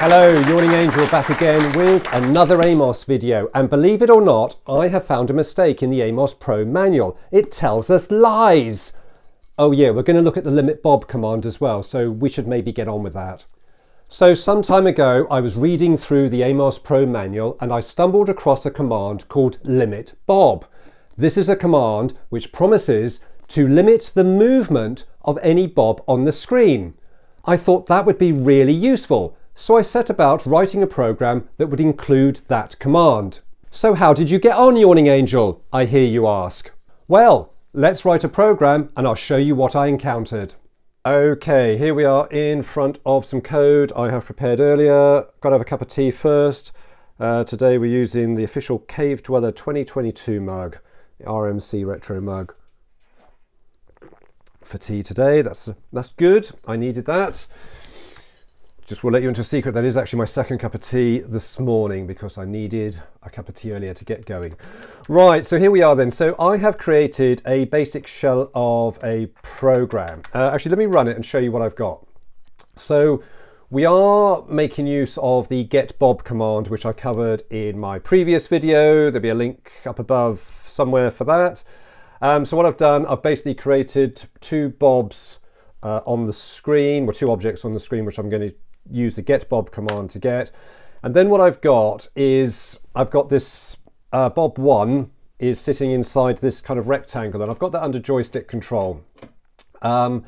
Hello, Yawning Angel back again with another AMOS video, and believe it or not, I have found a mistake in the AMOS Pro manual. It tells us lies. Oh yeah, we're going to look at the limit Bob command as well, so we should maybe get on with that. So some time ago I was reading through the AMOS Pro manual and I stumbled across a command called limit Bob. This is a command which promises to limit the movement of any Bob on the screen. I thought that would be really useful. So I set about writing a program that would include that command. So how did you get on, Yawning Angel, I hear you ask? Well, let's write a program and I'll show you what I encountered. Okay, here we are in front of some code I have prepared earlier. Got to have a cup of tea first. Today we're using the official Cave Dweller 2022 mug, the RMC retro mug for tea today. That's good, I needed that. Just will let you into a secret, that is actually my second cup of tea this morning because I needed a cup of tea earlier to get going. Right, so here we are then. So I have created a basic shell of a program. Actually, let me run it and show you what I've got. So we are making use of the get Bob command, which I covered in my previous video. There'll be a link up above somewhere for that. So what I've done, I've basically created two Bobs on the screen, or two objects on the screen, which I'm going to use the get Bob command to get. And then what I've got is, I've got this Bob 1 is sitting inside this kind of rectangle, and I've got that under joystick control. So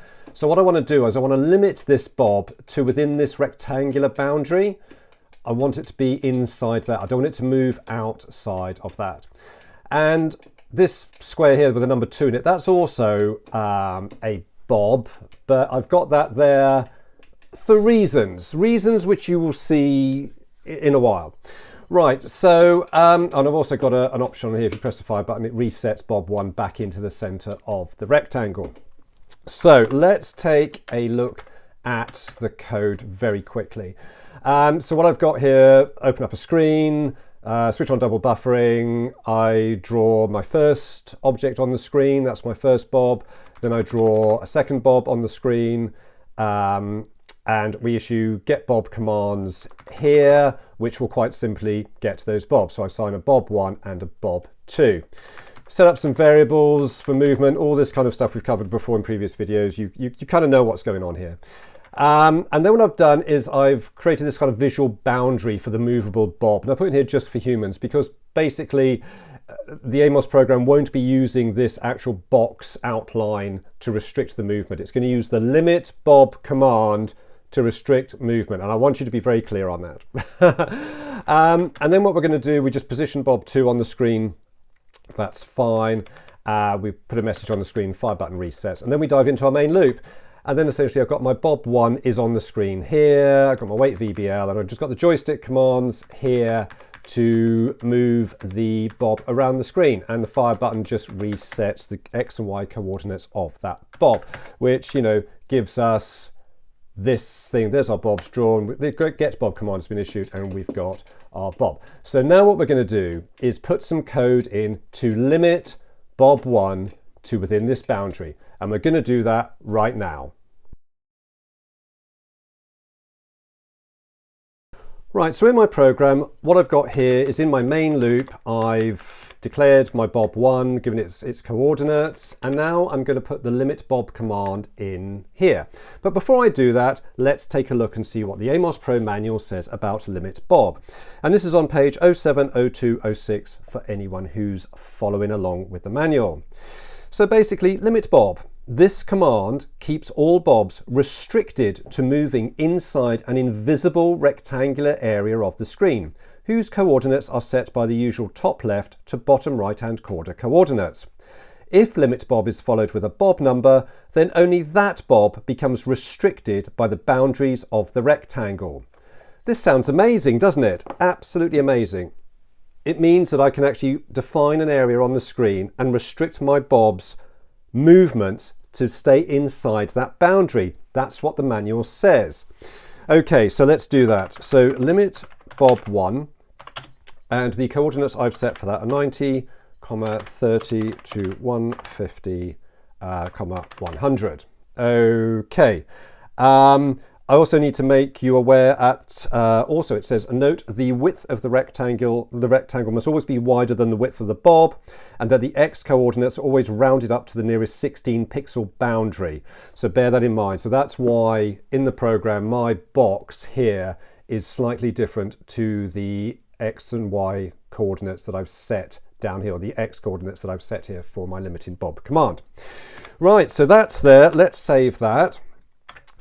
what I want to do is I want to limit this Bob to within this rectangular boundary. I want it to be inside that. I don't want it to move outside of that. And this square here with the number 2 in it, that's also a Bob, but I've got that there for reasons which you will see in a while. Right, so and I've also got an option on here. If you press the fire button, it resets Bob 1 back into the center of the rectangle. So let's take a look at the code very quickly. So what I've got here, open up a screen, switch on double buffering, I draw my first object on the screen, that's my first Bob, then I draw a second Bob on the screen, and we issue get Bob commands here, which will quite simply get those Bobs. So I assign a Bob 1 and a Bob 2. Set up some variables for movement, all this kind of stuff we've covered before in previous videos. You kind of know what's going on here. And then what I've done is I've created this kind of visual boundary for the movable Bob. And I put in here just for humans because basically the AMOS program won't be using this actual box outline to restrict the movement. It's going to use the limit Bob command to restrict movement, and I want you to be very clear on that. And then what we're going to do, we just position Bob 2 on the screen. That's fine. We put a message on the screen, fire button resets, and then we dive into our main loop. And then essentially I've got my Bob 1 is on the screen here. I've got my wait VBL, and I've just got the joystick commands here to move the Bob around the screen, and the fire button just resets the X and Y coordinates of that Bob, which, you know, gives us this thing. There's our Bobs drawn. The get Bob command has been issued, and we've got our Bob. So now what we're going to do is put some code in to limit Bob 1 to within this boundary, and we're going to do that right now. Right, so in my program, what I've got here is in my main loop, I've declared my Bob 1, given its coordinates, and now I'm going to put the limit Bob command in here. But before I do that, let's take a look and see what the AMOS Pro manual says about limit Bob. And this is on page 070206 for anyone who's following along with the manual. So basically, limit Bob. This command keeps all Bobs restricted to moving inside an invisible rectangular area of the screen, whose coordinates are set by the usual top left to bottom right hand corner coordinates. If limit Bob is followed with a Bob number, then only that Bob becomes restricted by the boundaries of the rectangle. This sounds amazing, doesn't it? Absolutely amazing. It means that I can actually define an area on the screen and restrict my Bob's movements to stay inside that boundary. That's what the manual says. Okay, so let's do that. So limit Bob 1, and the coordinates I've set for that are 90, 30 to 150, 100. Okay. I also need to make you aware also it says, note the width of the rectangle must always be wider than the width of the bob, and that the X coordinates are always rounded up to the nearest 16 pixel boundary. So bear that in mind. So that's why in the program, my box here is slightly different to the X and Y coordinates that I've set down here, or the X coordinates that I've set here for my limiting bob command. Right, so that's there. Let's save that.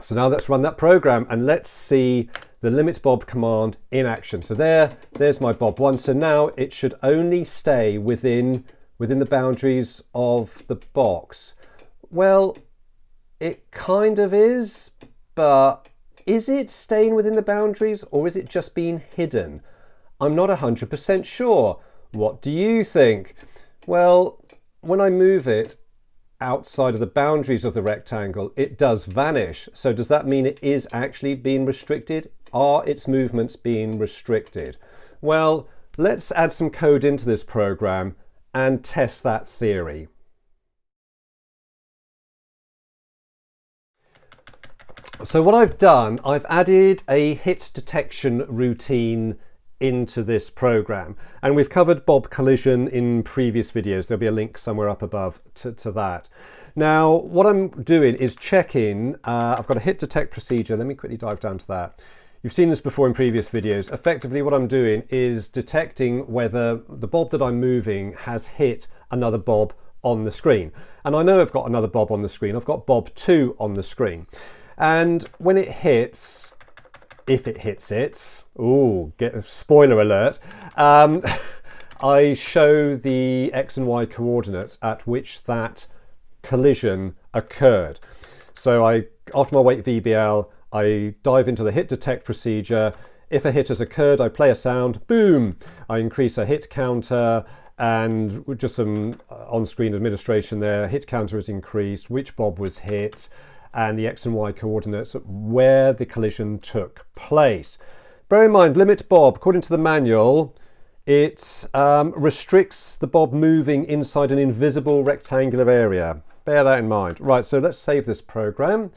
So now let's run that program and let's see the limit bob command in action. So there's my bob one. So now it should only stay within the boundaries of the box. Well, it kind of is, but is it staying within the boundaries or is it just being hidden? I'm not 100% sure. What do you think? Well, when I move it outside of the boundaries of the rectangle, it does vanish. So does that mean it is actually being restricted? Are its movements being restricted? Well, let's add some code into this program and test that theory. So what I've done, I've added a hit detection routine into this program, and we've covered bob collision in previous videos. There'll be a link somewhere up above to that. Now what I'm doing is checking, I've got a hit detect procedure. Let me quickly dive down to that. You've seen this before in previous videos. Effectively what I'm doing is detecting whether the bob that I'm moving has hit another bob on the screen. And I know I've got another bob on the screen. I've got bob 2 on the screen. And when it hits, if it hits it, get a spoiler alert, I show the X and Y coordinates at which that collision occurred. So after my wait VBL, I dive into the hit detect procedure. If a hit has occurred, I play a sound, boom, I increase a hit counter, and with just some on-screen administration there, hit counter is increased, which bob was hit, and the X and Y coordinates where the collision took place. Bear in mind, limit bob, according to the manual, it restricts the bob moving inside an invisible rectangular area. Bear that in mind. Right, so let's save this program.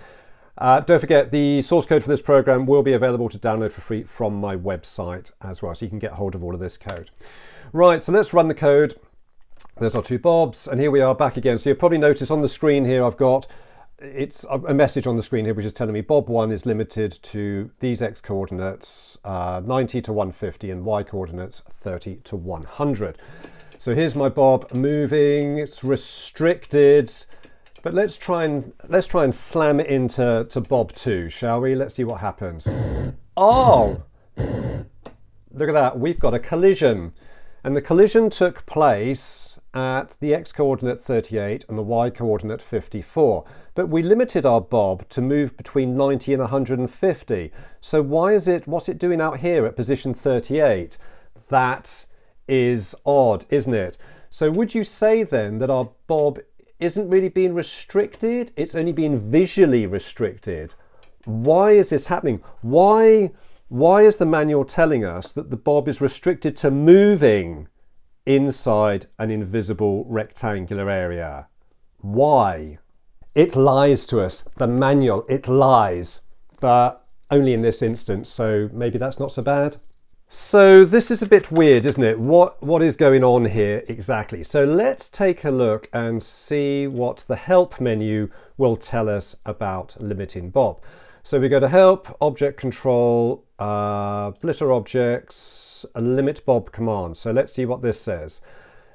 Don't forget, the source code for this program will be available to download for free from my website as well, so you can get hold of all of this code. Right, so let's run the code. There's our two bobs, and here we are back again. So you'll probably notice on the screen here I've got it's a message on the screen here which is telling me bob 1 is limited to these X coordinates 90 to 150 and Y coordinates 30 to 100. So here's my bob moving, it's restricted, but let's try and slam it into bob 2, shall we? Let's see what happens. Oh, look at that, we've got a collision, and the collision took place at the X coordinate 38 and the Y coordinate 54. But we limited our bob to move between 90 and 150. So what's it doing out here at position 38? That is odd, isn't it? So would you say then that our bob isn't really being restricted? It's only being visually restricted. Why is this happening? Why is the manual telling us that the bob is restricted to moving inside an invisible rectangular area? Why? It lies to us, the manual, it lies, but only in this instance, so maybe that's not so bad. So this is a bit weird, isn't it? What is going on here exactly? So let's take a look and see what the help menu will tell us about limiting bob. So we go to help, object control, blitter objects, a limit bob command. So let's see what this says.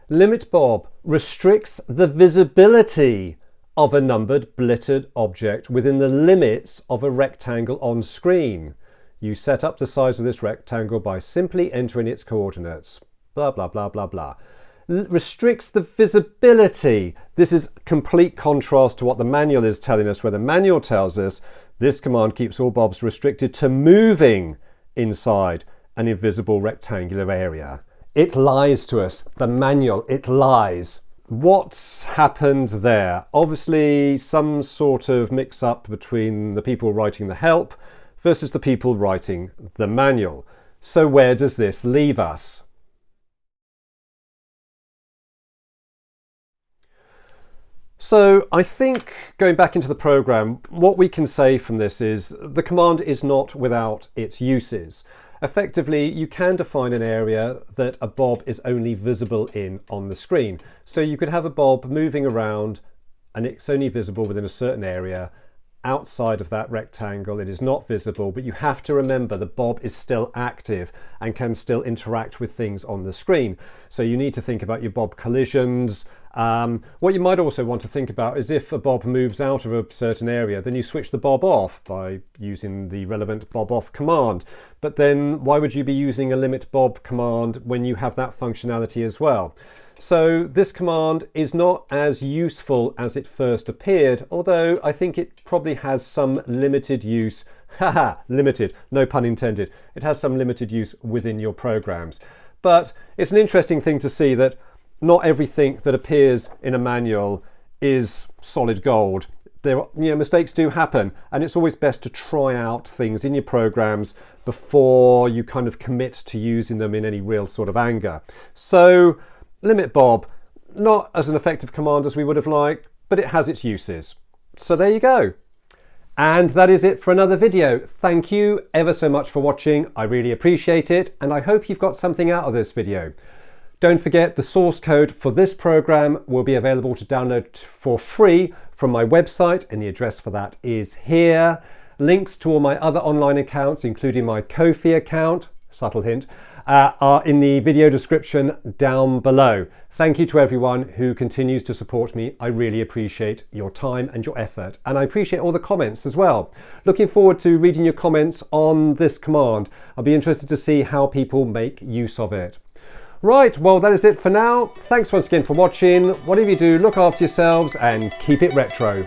Limit bob restricts the visibility of a numbered blittered object within the limits of a rectangle on screen. You set up the size of this rectangle by simply entering its coordinates. Blah, blah, blah, blah, blah. Restricts the visibility. This is complete contrast to what the manual is telling us, where the manual tells us this command keeps all bobs restricted to moving inside an invisible rectangular area. It lies to us. The manual, it lies. What's happened there? Obviously some sort of mix-up between the people writing the help versus the people writing the manual. So where does this leave us? So I think, going back into the program, what we can say from this is the command is not without its uses. Effectively, you can define an area that a bob is only visible in on the screen. So you could have a bob moving around and it's only visible within a certain area. Outside of that rectangle, it is not visible, but you have to remember the bob is still active and can still interact with things on the screen. So you need to think about your bob collisions. What you might also want to think about is if a bob moves out of a certain area, then you switch the bob off by using the relevant bob off command. But then why would you be using a limit bob command when you have that functionality as well? So this command is not as useful as it first appeared, although I think it probably has some limited use. Haha, limited, no pun intended. It has some limited use within your programs. But it's an interesting thing to see that not everything that appears in a manual is solid gold. Mistakes do happen, and it's always best to try out things in your programs before you kind of commit to using them in any real sort of anger. So limit bob, not as an effective command as we would have liked, but it has its uses. So there you go. And that is it for another video. Thank you ever so much for watching. I really appreciate it, and I hope you've got something out of this video. Don't forget, the source code for this program will be available to download for free from my website, and the address for that is here. Links to all my other online accounts, including my Ko-fi account, subtle hint, are in the video description down below. Thank you to everyone who continues to support me. I really appreciate your time and your effort, and I appreciate all the comments as well. Looking forward to reading your comments on this command. I'll be interested to see how people make use of it. Right, well, that is it for now. Thanks once again for watching. Whatever you do, look after yourselves and keep it retro.